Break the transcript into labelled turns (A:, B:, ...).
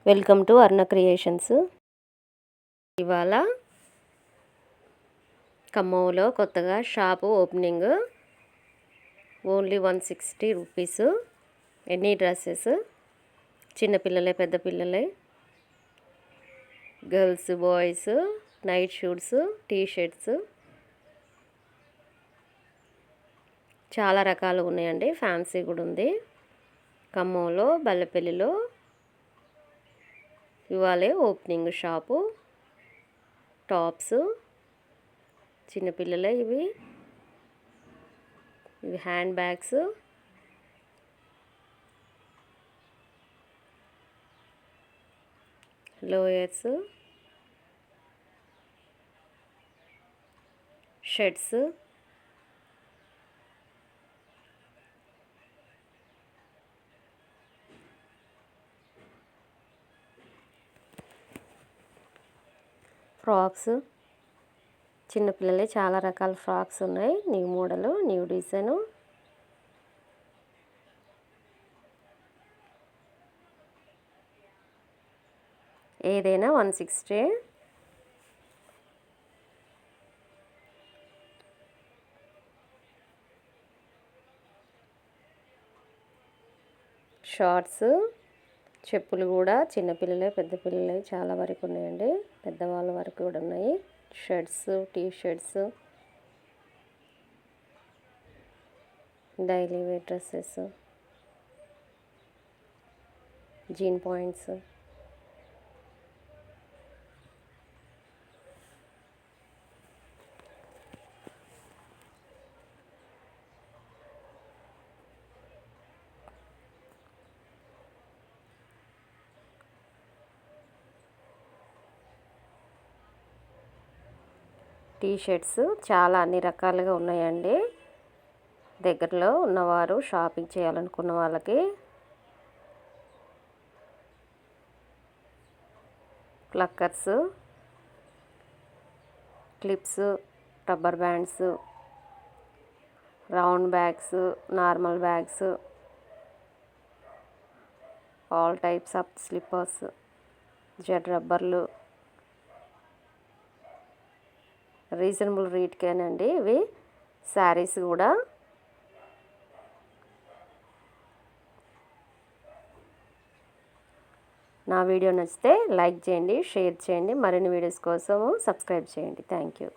A: Welcome to అర్ణ creations. ఇవాళ ఖమ్మంలో కొత్తగా shop opening. Only 160 rupees. Any dresses, చిన్నపిల్లలే పెద్ద పిల్లలే, girls boys, night suits, T shirts, చాలా రకాలు ఉన్నాయండి. ఫ్యాన్సీ కూడా ఉంది. ఖమ్మంలో బల్లెపల్లిలో ఇవాళే ఓపెనింగ్ షాపు. టాప్స్ చిన్నపిల్లలే, ఇవి handbags, lowers, shirts, frocks. చిన్నపిల్లలే చాలా రకాల ఫ్రాక్స్ ఉన్నాయి. New model, new design. ఏదైనా 160. షార్ట్స్, చెప్పులు కూడా చిన్నపిల్లలే పెద్ద పిల్లలే చాలా వరకు ఉన్నాయండి. పెద్దవాళ్ళ వరకు కూడా ఉన్నాయి. Shirts, T shirts, daily wear dresses, jean pants, T shirts చాలా అన్ని రకాలుగా ఉన్నాయండి. దగ్గరలో ఉన్నవారు షాపింగ్ చేయాలనుకున్న వాళ్ళకి pluckers, clips, rubber bands, round bags, normal bags, all types of slippers, జెడ్ రబ్బర్లు, రీజనబుల్ రేట్కేనండి ఇవి. శారీస్ కూడా నా వీడియో నచ్చితే లైక్ చేయండి, షేర్ చేయండి. మరిన్ని వీడియోస్ కోసం సబ్స్క్రైబ్ చేయండి. Thank you.